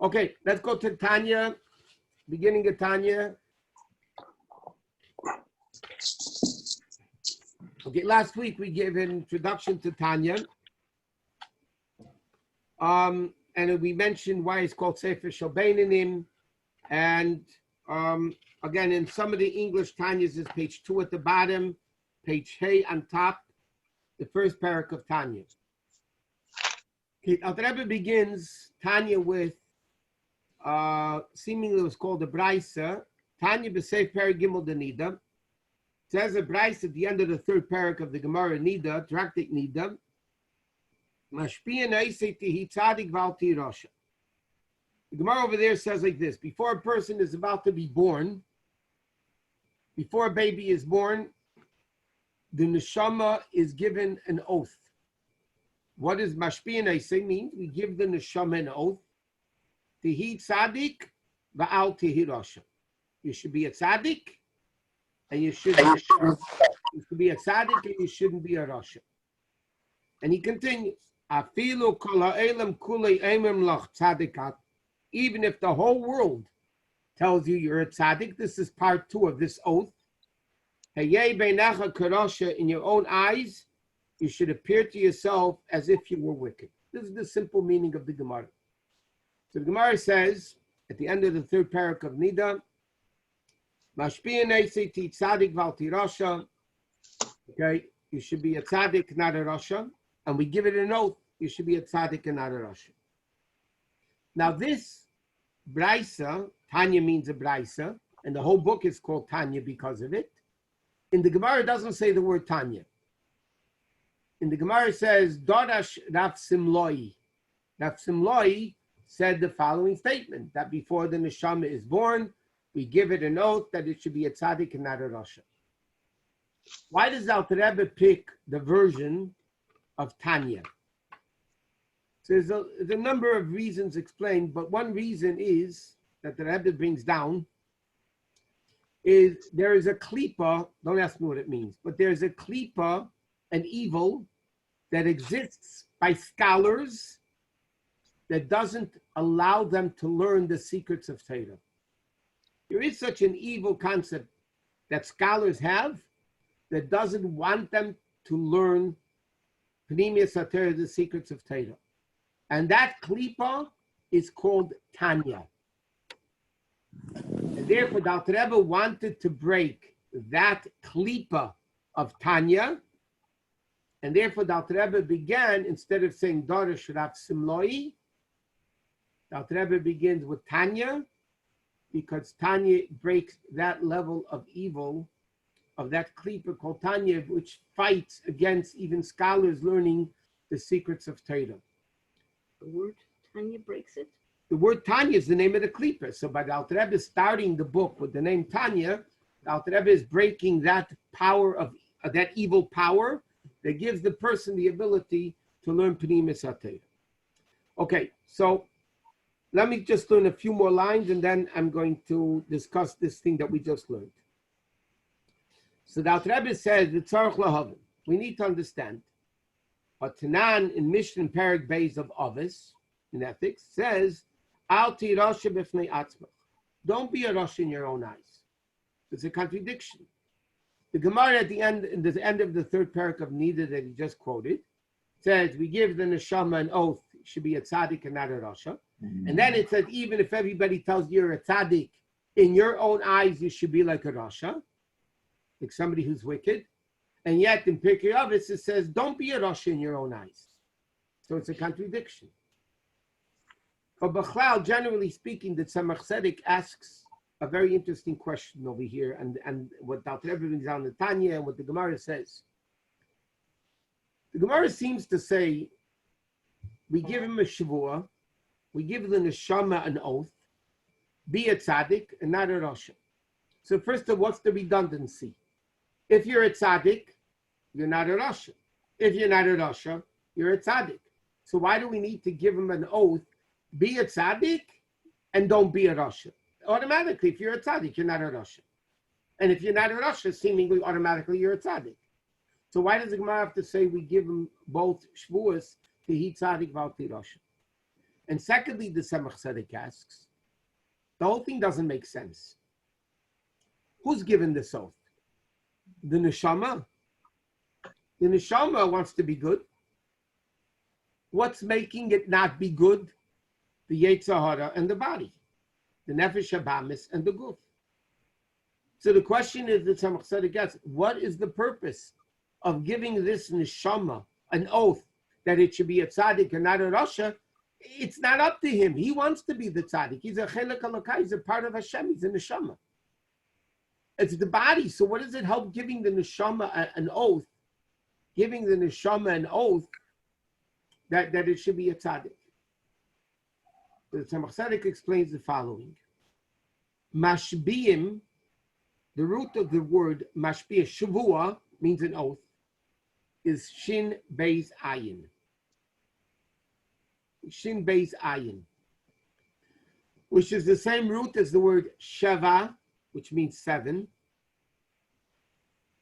Okay, let's go to Tanya, beginning of Tanya. Okay, last week we gave an introduction to Tanya. And we mentioned why it's called Sefer Shalbeinanim. And again, in some of the English Tanyas is page 2 at the bottom, page Hey on top, the first parak of Tanya. Okay, Alter Rebbe begins Tanya with seemingly it was called the Braisa. Tanya b'Seif Parak Gimel Denida. It says a Braisa at the end of the third parak of the Gemara Nida, Traktik Nida. Mashpiyan Eisei Tihi Tzadik Val Tirasha. The Gemara over there says like this: before a person is about to be born, before a baby is born, the neshama is given an oath. What does Mashpiyan Eisei mean? We give the neshama an oath. Tihi Tzadik Va'al Tihi Rasha. You should be a tzaddik, and you should be a tzaddik, and you shouldn't be a rasha. And he continues, Afilu kol ha'elam kulei emem lach tzaddikat. Even if the whole world tells you you're a tzaddik, this is part 2 of this oath. Hayei beinecha karasha, in your own eyes, you should appear to yourself as if you were wicked. This is the simple meaning of the Gemara. So the Gemara says, at the end of the third parak of Nida, Mashpiyan Eisei Ti Tzadik Val Tirasha. Okay, you should be a tzaddik, not a rasha. And we give it an oath, you should be a tzaddik and not a rasha. Now this Braisa, Tanya means a Braisa, and the whole book is called Tanya because of it. In the Gemara, it doesn't say the word Tanya. In the Gemara, it says, Dorash Rav Simloi. Rav Simloi said the following statement, that before the neshama is born, we give it an oath that it should be a tzaddik and not a rasha. Why does Alter Rebbe pick the version of Tanya? So there's a number of reasons explained, but one reason is that the Rebbe brings down is there is a klipa, don't ask me what it means, but there's a klipa, an evil that exists by scholars that doesn't allow them to learn the secrets of Torah. There is such an evil concept that scholars have that doesn't want them to learn Pnimius HaTorah, the secrets of Torah. And that klipa is called Tanya. And therefore, the Alter Rebbe wanted to break that klipa of Tanya. And therefore, the Alter Rebbe began, instead of saying Dorish Rav Simloi, the Alter Rebbe begins with Tanya, because Tanya breaks that level of evil, of that klipa called Tanya, which fights against even scholars learning the secrets of Torah. The word Tanya breaks it? The word Tanya is the name of the klipa. So by the Alter Rebbe starting the book with the name Tanya, the Alter Rebbe is breaking that power of that evil power that gives the person the ability to learn Pnimius HaTorah. Okay, so let me just learn a few more lines, and then I'm going to discuss this thing that we just learned. So the Alter Rebbe says, we need to understand. But Tanan in Mishnah Parak Beis of Avis, in ethics, says, Al tirasha b'fnei atzmach. Don't be a rasha in your own eyes. It's a contradiction. The Gemara at the end of the third parak of Nida that he just quoted, says, we give the neshama an oath, it should be a tzaddik and not a rasha. And then it says, even if everybody tells you you're a tzaddik, in your own eyes, you should be like a rasha, like somebody who's wicked. And yet in Pirkei Avos, it says, don't be a rasha in your own eyes. So it's a contradiction. But Bechlal, generally speaking, the Tzemach Tzedek asks a very interesting question over here, and what Alter Rebbe brings down the Tanya and what the Gemara says. The Gemara seems to say, we give him a shavua, we give the neshama an oath, be a tzaddik and not a rasha. So first of all, what's the redundancy? If you're a tzaddik, you're not a rasha. If you're not a rasha, you're a tzaddik. So why do we need to give him an oath, be a tzaddik and don't be a rasha? Automatically, if you're a tzaddik, you're not a rasha. And if you're not a rasha, seemingly automatically you're a tzaddik. So why does the Gemara have to say we give him both shvuas, the he tzaddik val ti rasha? And secondly, the Tzemach Tzedek asks, the whole thing doesn't make sense. Who's given this oath? The neshama? The neshama wants to be good. What's making it not be good? The Yetzer Hara and the body. The Nefesh Habamis and the Guf. So the question is, the Tzemach Tzedek asks, what is the purpose of giving this neshama an oath that it should be a tzaddik and not a rasha? It's not up to him. He wants to be the tzaddik. He's a chelek halakai. He's a part of Hashem. He's a neshama. It's the body. So what does it help giving the neshama an oath? Giving the neshama an oath that it should be a tzaddik. The Tzemach Tzedek explains the following. Mashbiim, the root of the word mashbiah, shavua, means an oath, is shin beis ayin. Shin beis ayin, which is the same root as the word sheva, which means 7.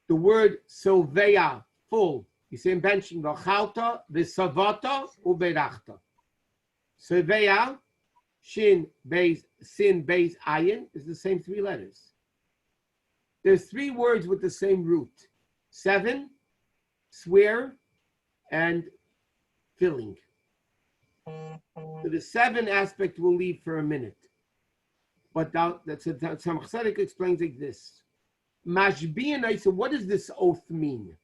The word soveya, full. You say in benching, v'chalta, v'savata, u'berachta. Soveya, shin beis, sin beis ayin, is the same 3 letters. There's 3 words with the same root. 7, swear, and filling. So the 7 aspect we'll leave for a minute. But that's Tzemach Tzedek explains like this. Mashbiyan, so what does this oath mean?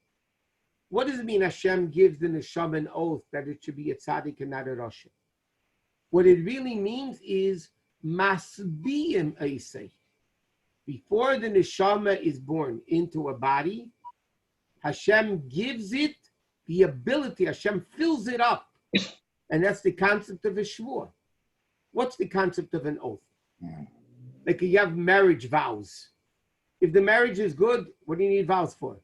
What does it mean Hashem gives the neshama an oath that it should be a tzaddik and not a rasha? What it really means is masbiyim eisei. Before the neshama is born into a body, Hashem gives it the ability, Hashem fills it up. And that's the concept of a shvua. What's the concept of an oath? Like you have marriage vows. If the marriage is good, what do you need vows for?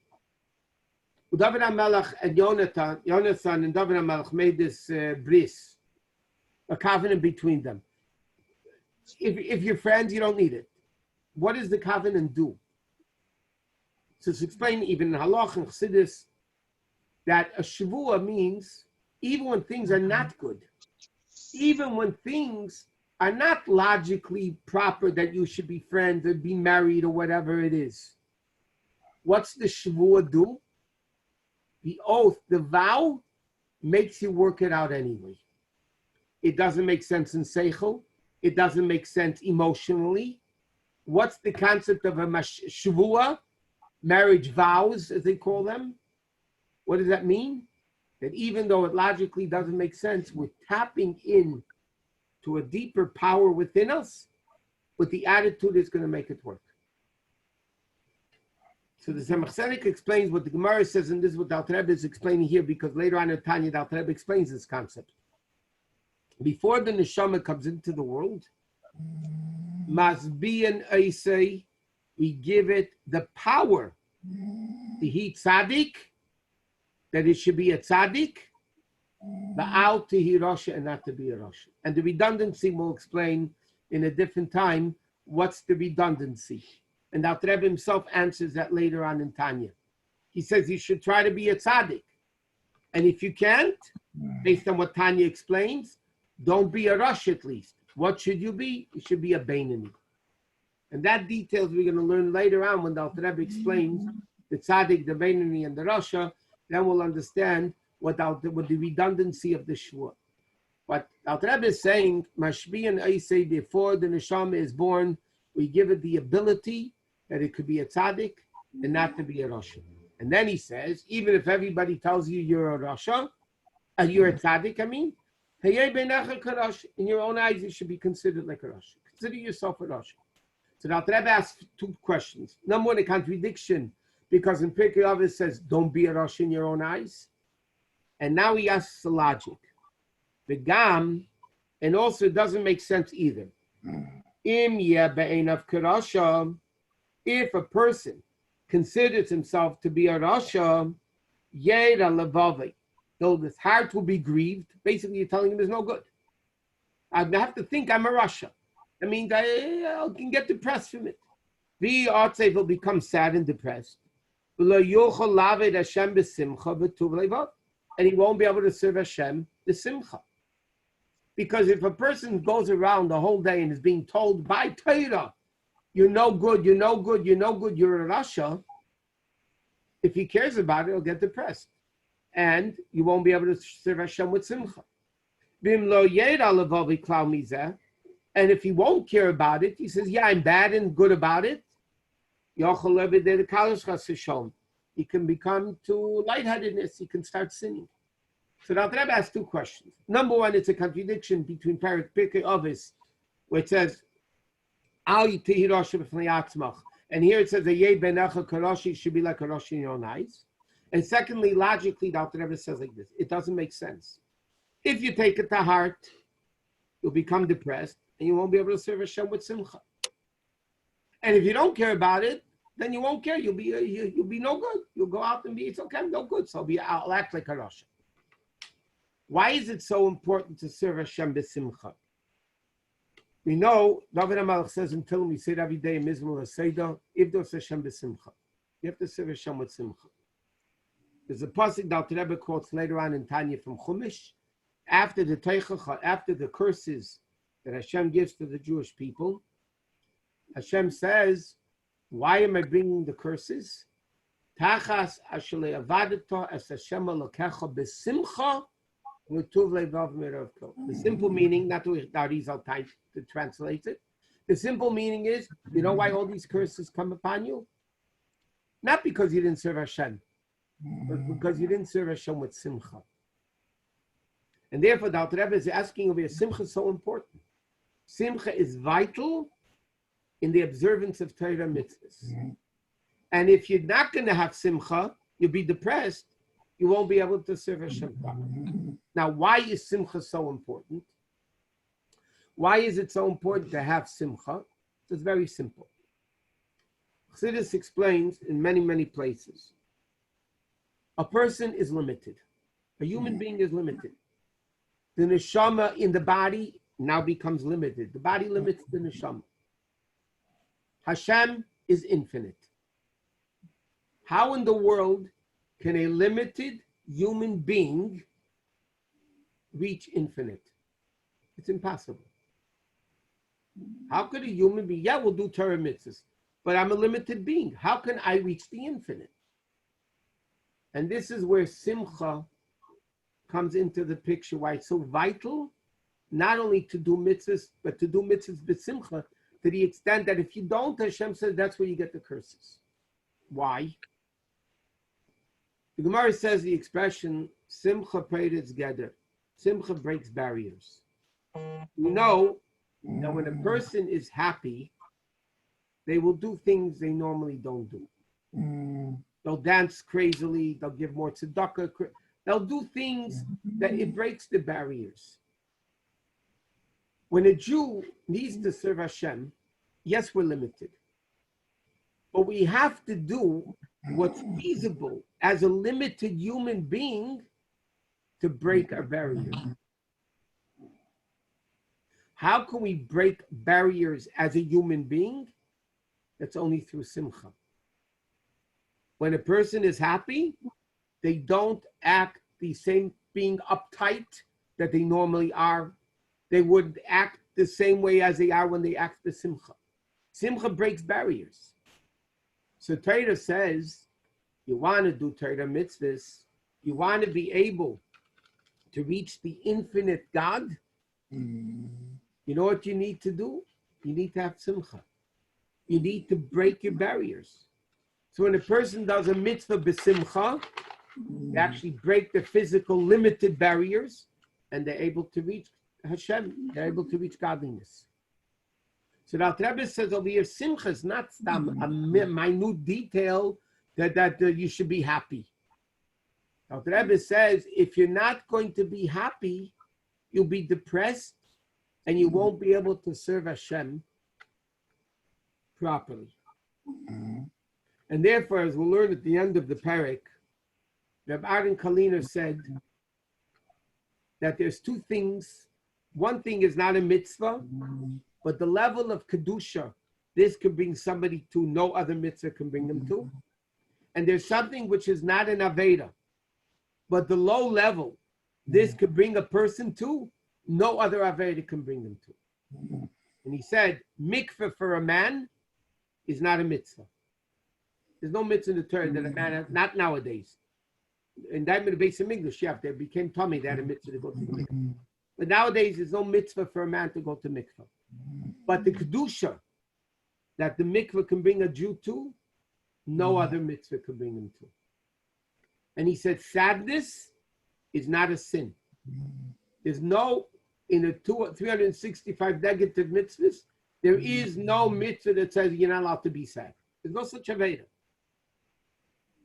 David HaMelech and Jonathan and David HaMelech made this bris, a covenant between them. If you're friends, you don't need it. What does the covenant do? So it's explained even in Halach and Chassidus that a shavua means even when things are not good, even when things are not logically proper that you should be friends or be married or whatever it is. What's the shavua do? The oath, the vow, makes you work it out anyway. It doesn't make sense in seichel. It doesn't make sense emotionally. What's the concept of a shavua? Marriage vows, as they call them. What does that mean? That even though it logically doesn't make sense, we're tapping in to a deeper power within us, but the attitude is going to make it work. So the Tzemach Tzedek explains what the Gemara says, and this is what the Alter Rebbe is explaining here, because later on in Tanya, the Alter Rebbe explains this concept. Before the neshama comes into the world, Masbiyan Eisei, we give it the power to be tzaddik, that it should be a tzaddik, ba'al to be rasha and not to be a rasha. And the redundancy we'll explain in a different time. What's the redundancy? And the Alter Rebbe himself answers that later on in Tanya. He says you should try to be a tzaddik. And if you can't, based on what Tanya explains, don't be a rasha at least. What should you be? You should be a beinani. And that details we're going to learn later on when the Alter Rebbe explains the tzaddik, the beinani, and the rasha. Then we'll understand what the redundancy of the shvua. But Alter Rebbe is saying, Mashbiyan Eisei, before the neshama is born, we give it the ability that it could be a tzaddik and not to be a rasha. And then he says, even if everybody tells you you're a rasha, you're a tzaddik, in your own eyes, you should be considered like a rasha. Consider yourself a rasha. So the Alter Rebbe asks 2 questions. Number one, a contradiction, because in Pirkei Avos it says, don't be a rasha in your own eyes. And now he asks the logic. The gam, and also it doesn't make sense either. If a person considers himself to be a rasha, though his heart will be grieved, basically you're telling him there's no good. I have to think I'm a rasha. That means I can get depressed from it. The will become sad and depressed. And he won't be able to serve Hashem the simcha. Because if a person goes around the whole day and is being told by Torah, you're no good, you're no good, you're no good, you're a Rasha, if he cares about it, he'll get depressed. And you won't be able to serve Hashem with simcha. And if he won't care about it, he says, yeah, I'm bad and good about it. He can become to lightheadedness. He can start sinning. So the Rebbe has two questions. Number one, it's a contradiction between Perek Pirkei Avos, where it says, Al Yitehi Rosh B'fnei Atzmach. And here it says, Ayeh Benecha Karoshi should be like a Rosh in your own eyes. And secondly, logically, the Rebbe says like this. It doesn't make sense. If you take it to heart, you'll become depressed and you won't be able to serve Hashem with simcha. And if you don't care about it, then you won't care. You'll be no good. You'll go out and be, it's okay, I'm no good. So I'll act like a Rosh. Why is it so important to serve Hashem b'simcha? We know, David HaMelech says in Tehillim, we say it every day in Mizmor HaSeidah, Ivdos Hashem b'simcha. You have to serve Hashem with simcha. There's a pasuk that the Rebbe quotes later on in Tanya from Chumash, after the curses that Hashem gives to the Jewish people, Hashem says, why am I bringing the curses? Tachas ashlei avadeto es Hashem alokecha b'simcha v'tuv levav miravko. The simple meaning, not to Arizal time to translate it, the simple meaning is, you know why all these curses come upon you? Not because you didn't serve Hashem, but because you didn't serve Hashem with simcha. And therefore, the Alter Rebbe is asking over here, simcha is so important. Simcha is vital in the observance of Torah mitzvahs. And if you're not going to have simcha, you'll be depressed, you won't be able to serve Hashem properly. Now, why is simcha so important? Why is it so important to have simcha? It's very simple. Chassidus explains in many, many places. A person is limited. A human being is limited. The neshama in the body now becomes limited. The body limits the neshama. Hashem is infinite. How in the world can a limited human being reach infinite? It's impossible. How could a human being, yeah, we'll do Torah mitzvahs, but I'm a limited being. How can I reach the infinite? And this is where simcha comes into the picture, why it's so vital, not only to do mitzvahs, but to do mitzvahs b'simcha, to the extent that if you don't, Hashem says that's where you get the curses. Why? The Gemara says the expression, simcha peretz geder. Simcha breaks barriers. You know that when a person is happy, they will do things they normally don't do. They'll dance crazily, they'll give more tzedakah, they'll do things that it breaks the barriers. When a Jew needs to serve Hashem, yes, we're limited. But we have to do what's feasible as a limited human being to break our barriers. How can we break barriers as a human being? That's only through simcha. When a person is happy, they don't act the same being uptight that they normally are. They would act the same way as they are when they act the simcha. Simcha breaks barriers. So Torah says, you want to do Torah mitzvahs, you want to be able to reach the infinite God, you know what you need to do? You need to have simcha. You need to break your barriers. So when a person does a mitzvah b'simcha, they actually break the physical limited barriers and they're able to reach Hashem, they're able to reach godliness. So the Alter Rebbe says over here, simcha is not a minute detail that you should be happy. The Alter Rebbe says, if you're not going to be happy, you'll be depressed and you won't be able to serve Hashem properly. And therefore, as we'll learn at the end of the parak, Rabbi Aaron Kaliner said that there's two things. One thing is not a mitzvah, but the level of kedusha, this can bring somebody to, no other mitzvah can bring them to. And there's something which is not an aveda, but the low level, this could bring a person to, no other Aveda can bring them to. And he said, mikveh for a man is not a mitzvah. There's no mitzvah in the Torah that a man has, not nowadays. In Daimon the Beis Hamikdash, they became tummy, they had a mitzvah to go to the mikveh. But nowadays, there's no mitzvah for a man to go to mikveh. But the kedusha that the mikveh can bring a Jew to, no other mitzvah can bring him to. And he said, sadness is not a sin. There's no, in a 365 negative mitzvahs, there is no mitzvah that says you're not allowed to be sad. There's no such aveda.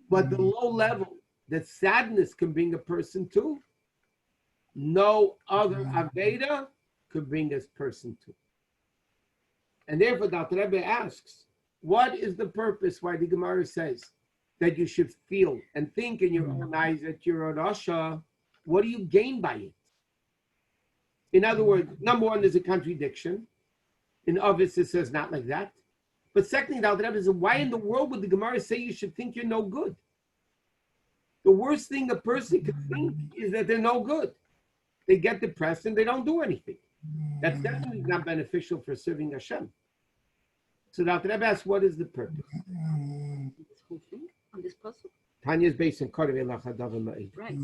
But the low level that sadness can bring a person to, no other aveda could bring this person to. And therefore, Dr. Rebbe asks, what is the purpose why the Gemara says that you should feel and think in your own eyes that you're a Rasha? What do you gain by it? In other words, number one, there's a contradiction. In Ovis, it says not like that. But secondly, Dr. Rebbe says, why in the world would the Gemara say you should think you're no good? The worst thing a person can think is that they're no good. They get depressed and they don't do anything. That's definitely not beneficial for serving Hashem. So Dr. Rebbe asks, what is the purpose? This whole thing on this puzzle? Tanya's based in Kodev Elach Hadav Ma'id. Right.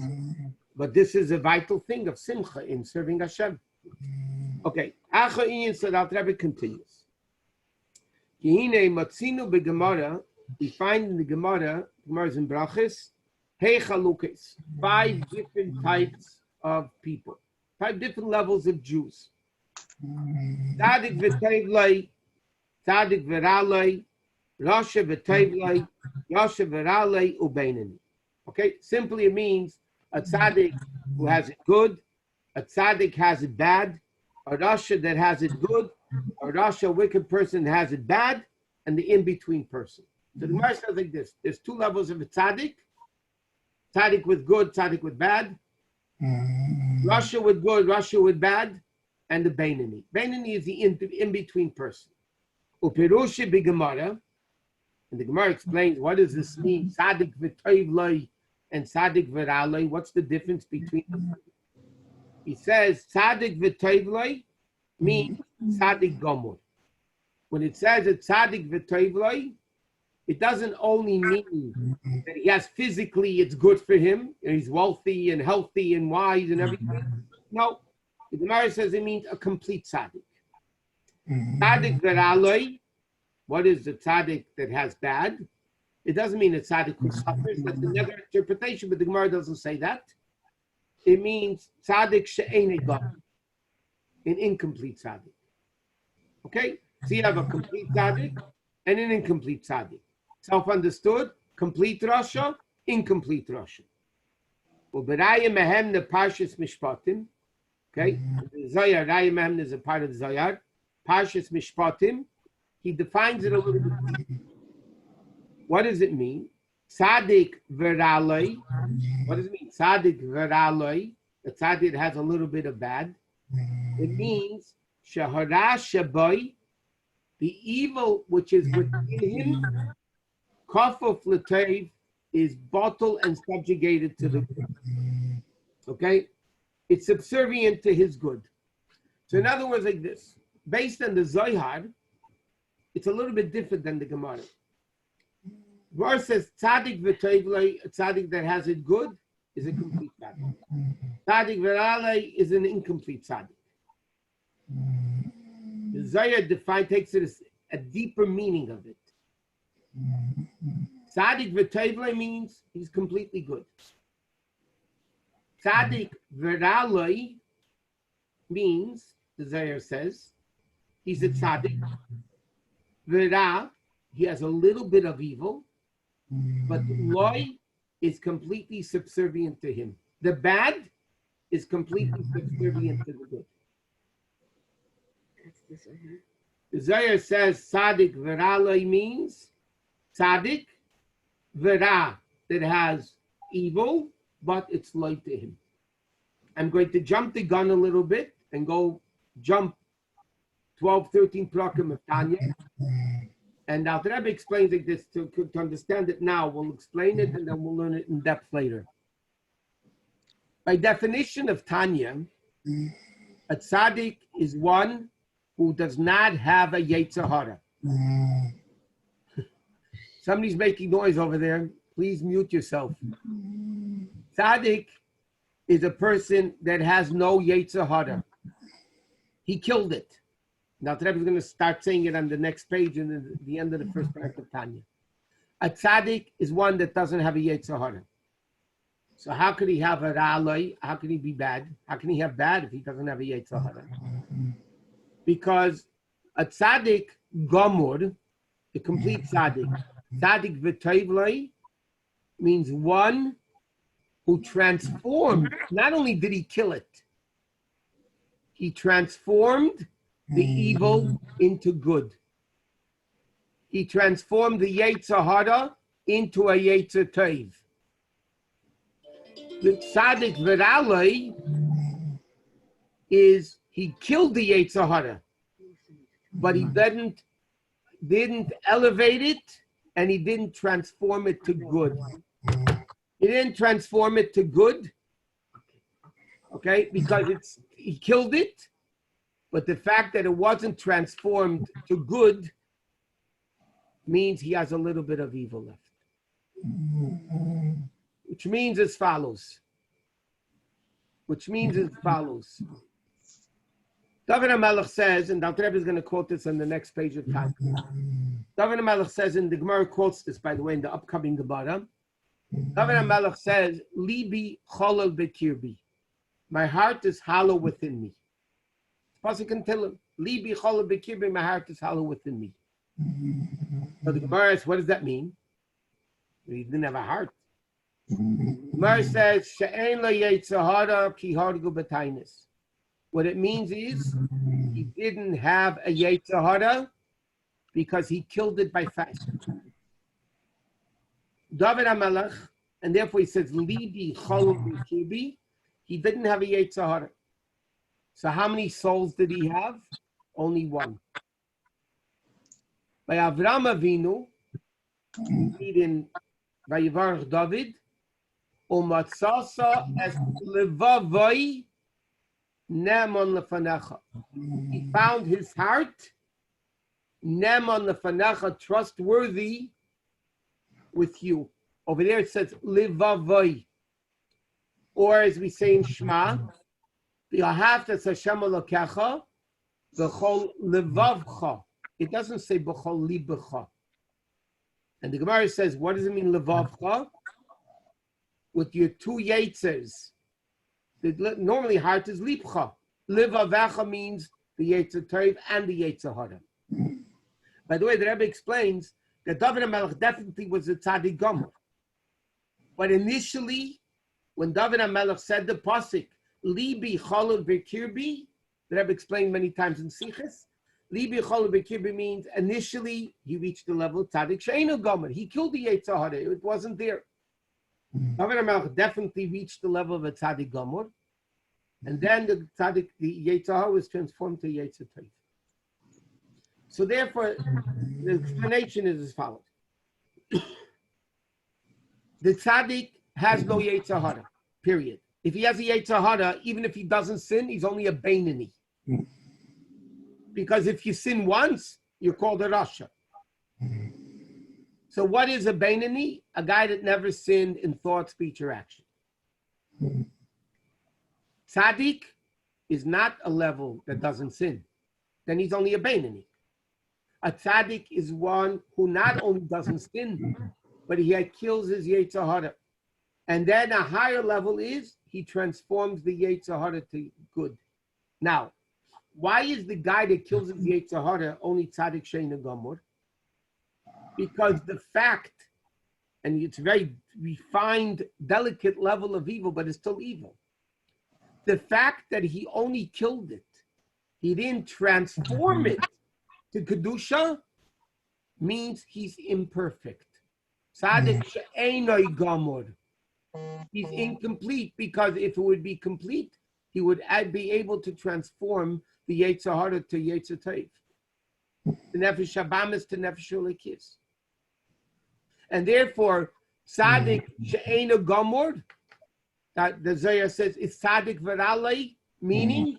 But this is a vital thing of simcha in serving Hashem. Okay. Acha Ian, so Dr. Rebbe continues. Kihine Matzinu beGemara, we find in the Gemara's in Brachis, Hey Chalukes, 5 different types of people, 5 different levels of Jews. Tzadik v'tevlei, Tzadik v'ralei, Rasha v'tevlei, Rasha v'ralei, ubeinani. Okay, simply it means a tzaddik who has it good, a tzaddik has it bad, a Rasha that has it good, a Rasha wicked person has it bad, and the in-between person. So the Gemara says like this: there's 2 levels of a tzaddik. Tzaddik with good, tzaddik with bad. Rasha with good, Rasha with bad, and the Beinani. Beinani is the in-between person. Upirushi b'Gemara, and the Gemara explains what does this mean? Tzaddik v'toivloi and tzaddik v'raloi. What's the difference between them? He says tzaddik v'toivloi means tzaddik gomor. When it says it's tzaddik v'toivloi, it doesn't only mean that he has physically, it's good for him, and he's wealthy and healthy and wise and everything. No, the Gemara says it means a complete tzaddik. Tzaddik v'raloi, what is the tzaddik that has bad? It doesn't mean a tzaddik who suffers. That's another interpretation, but the Gemara doesn't say that. It means tzaddik she'enei gam, an incomplete tzaddik. Okay? So you have a complete tzaddik and an incomplete tzaddik. Self-understood, complete Rasha, incomplete Rasha. Well, Beraya Mehem the Parshas Mishpatim. Okay, Zayar, Raya Mehem is a part of Zayar. Parshas Mishpatim. He defines it a little bit. What does it mean? Tzaddik v'raloi. What does it mean? Tzaddik v'raloi. A tzaddik has a little bit of bad. It means shahara shaboy, the evil which is within him. Kafuf l'teiv is bottled and subjugated to the good. Okay? It's subservient to his good. So in other words, like this, based on the Zohar, it's a little bit different than the Gemara. Gemara says, tzaddik v'toivlei, a tzaddik that has it good, is a complete tzaddik. Tzaddik v'ralei is an incomplete tzaddik. The Zohar takes it as a deeper meaning of it. Tzaddik v'toivlei means he's completely good. Tzaddik v'ralei means, the Zohar says, he's a tzaddik. V'ra, he has a little bit of evil, but loi is completely subservient to him. The bad is completely subservient to the good. That's the Zohar. The Zohar says tzaddik v'ralei means tzaddik v'ra, that has evil, but it's light to him. I'm going to jump the gun a little bit and go jump 12, 13 prakim of Tanya. And now the Rebbe explains like this to understand it now. We'll explain it and then we'll learn it in depth later. By definition of Tanya, A tzaddik is one who does not have a yetzer hara. Somebody's making noise over there. Please mute yourself. Tzaddik is a person that has no yetzer hara. He killed it. Now, today we're going to start saying it on the next page in the end of the first paragraph of Tanya. A tzaddik is one that doesn't have a yetzer hara. So how could he have a ra'aloi? How can he be bad? How can he have bad if he doesn't have a yetzer hara? Because a tzaddik gomur, the complete tzaddik, tzaddik v'toivloi, means one who transformed. Not only did he kill it, he transformed the evil into good. He transformed the yetzer hara into a yetzer tov. The tzaddik v'ra'aloi is he killed the yetzer hara, but he didn't elevate it, and he didn't transform it to good. He didn't transform it to good, okay, because he killed it, but the fact that it wasn't transformed to good means he has a little bit of evil left. Which means as follows. David HaMelech says, and Dr. Rebbe is going to quote this on the next page of time. David HaMelech says, and the Gemara quotes this, by the way, in the upcoming Gemara. David HaMelech says, Libi cholol bekirbi. My heart is hollow within me. Pasuk can tell him, Libi cholol bekirbi, my heart is hollow within me. So the Gemara asks, what does that mean? He didn't have a heart. Gemara says, She'en lo yetzer hara ki hargu b'tainis. What it means is he didn't have a yetzer hara because he killed it by fasting. David HaMelech, and therefore he says, Libi cholol bekirbi. He didn't have a yetzer hara. So how many souls did he have? Only one. By Avram Avinu, we read in Vayivarach David, Umatzasa es levavoi nemon lefanecha. He found his heart, nemon lefanecha, trustworthy with you. Over there it says levavoi. Or as we say in Shema, v'ahavta Hashem Elokecha v'chol levavcha. It doesn't say b'chol libecha. And the Gemara says, what does it mean levavcha? With your two yetzers. Normally heart is libcha. Livavacha means the yetzer tov and the yetzer hara. By the way, the Rebbe explains that David HaMelech definitely was a tzaddik gomer. But initially, when David HaMelech said the pasuk, Libi cholol bekirbi, the Rebbe explained many times in Sichos, Libi cholol bekirbi means initially he reached the level of tzaddik she'eino gomer. He killed the yetzer hara. It wasn't there. David HaMelech definitely reached the level of a tzaddik gomer, and then the yetzer hara was transformed to yetzer tov. So therefore, the explanation is as follows: the tzaddik has no yetzer hara. Period. If he has a yetzer hara, even if he doesn't sin, he's only a beinoni. Because if you sin once, you're called a rasha. So what is a beinoni? A guy that never sinned in thought, speech, or action. Tzaddik is not a level that doesn't sin. Then he's only a beinoni. A tzaddik is one who not only doesn't sin, but he kills his yetzer hara. And then a higher level is he transforms the yetzer hara to good. Now, why is the guy that kills his yetzer hara only tzaddik she'eino gomer? Because the fact, and it's a very refined, delicate level of evil, but it's still evil. The fact that he only killed it, he didn't transform it to kedusha, means he's imperfect. Tzaddik she'eino gomer. He's incomplete, because if it would be complete, he would be able to transform the yetzer hara to yetzer tov, the nefesh habamis to nefesh elikis. And therefore, tzaddik she'eino gomer, that the Zohar says, is tzaddik v'ra'aloi, meaning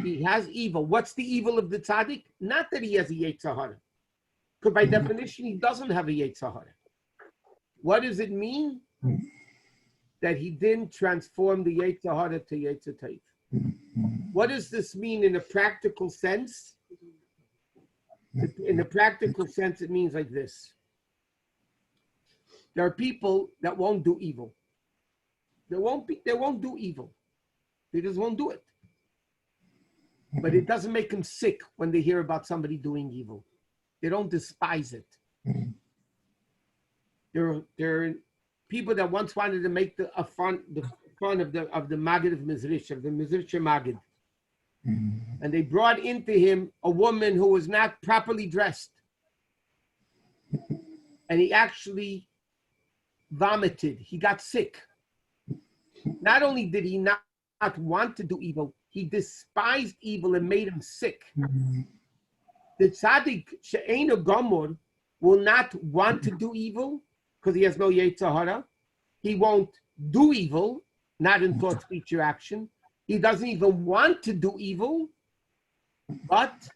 he has evil. What's the evil of the tzaddik? Not that he has a Yetzer Hara, because by definition he doesn't have a Yetzer Hara. What does it mean? That he didn't transform the Yetzer Hara to Yetzer Tov. What does this mean in a practical sense? In a practical sense, it means like this. There are people that won't do evil. They won't do evil. They just won't do it. But it doesn't make them sick when they hear about somebody doing evil. They don't despise it. There are people that once wanted to make the fun of the Maggid of Mizrich, of the Mizrich Maggid. And they brought into him a woman who was not properly dressed. And he actually vomited. He got sick. Not only did he not want to do evil, he despised evil and made him sick. The tzaddik she'eino gomor will not want to do evil because he has no Yetzer Hara. He won't do evil, not in thought, speech, or action. He doesn't even want to do evil, but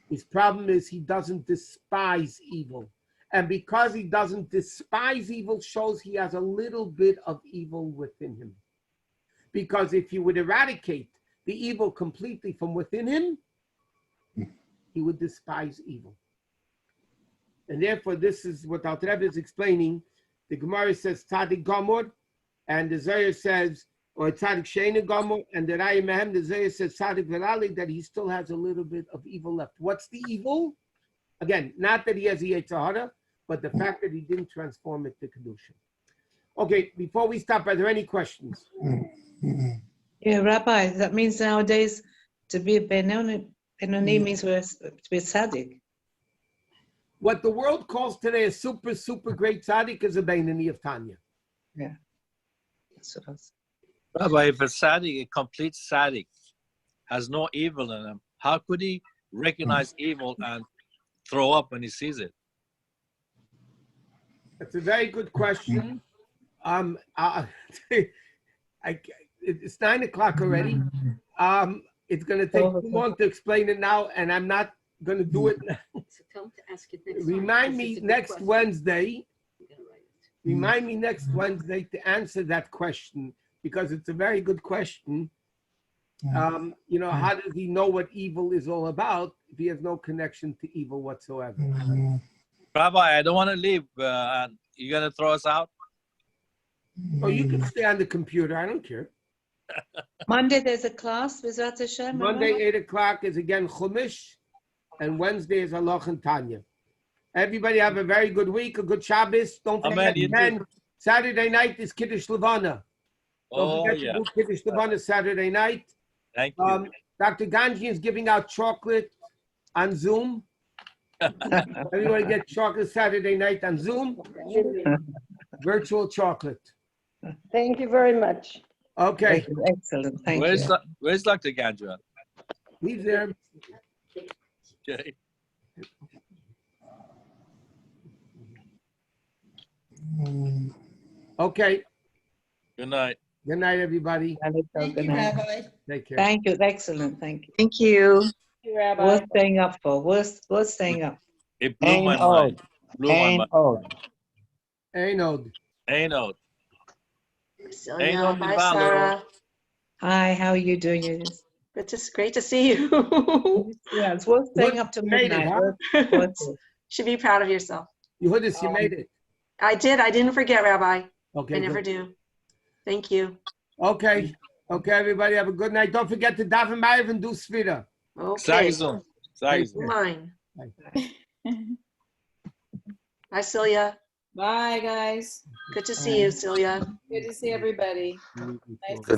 his problem is he doesn't despise evil. And because he doesn't despise evil, shows he has a little bit of evil within him. Because if you would eradicate the evil completely from within him, he would despise evil. And therefore, this is what Alter Rebbe is explaining. The Gemara says Tzadik Gomor, and the Zohar says, or Tzadik Sheina Gomor, and the Raya Mehem, the Zohar says Tzadik Verali, that he still has a little bit of evil left. What's the evil? Again, not that he has a Yetzer Hara, but the fact that he didn't transform it to Kedusha. Okay, before we stop, are there any questions? Yeah, Rabbi, that means nowadays to be a Benoni means to be a tzaddik. What the world calls today a super, super great tzaddik is a Beinoni of Tanya. Yeah. That's what I was... Rabbi, if a tzaddik, a complete tzaddik, has no evil in him, how could he recognize evil and throw up when he sees it? That's a very good question. It's 9 o'clock already. It's going to take too long to explain it now, and I'm not going to do it now. So tell him to ask it next Remind time, me because it's a good next question. Wednesday. You're gonna write it. Remind me next Wednesday to answer that question, because it's a very good question. How does he know what evil is all about if he has no connection to evil whatsoever? Rabbi, I don't want to leave. You going to throw us out? Oh, you can stay on the computer. I don't care. Monday there's a class, B'ezrat Hashem. Monday, 8 o'clock is again Chumash, and Wednesday is Halach and Tanya. Everybody have a very good week, a good Shabbos. Don't forget, again, Saturday night is Kiddush Levana. Don't forget to do Kiddush Levana Saturday night. Thank you. Dr. Ganji is giving out chocolate on Zoom. Everybody get chocolate Saturday night on Zoom. Virtual chocolate. Thank you very much. Okay. Excellent. Thank you. Where's Dr. Gandra? He's there. Okay. Okay. Good night. Good night, everybody. Thank you, Rabbi. Take care. Thank you. Excellent. Thank you. Thank you. Thank you, Rabbi. Worth staying up for. Worth staying up. It blew my mind. Blew my mind. Einod. Einod. Celia, hi, Sarah. Hi, how are you doing? Great to see you. Yeah, it's worth staying up to midnight. Should be proud of yourself. Yehudis, you made it. I did. I didn't forget, Rabbi. Okay. I never do. Thank you. Okay. Okay, everybody, have a good night. Don't forget to daven Ma'ariv and do Sfira. Okay. Sagzum. Mine. Bye. Bye, Celia. Bye, guys. Good to see you, Celia. Good to see everybody. Nice to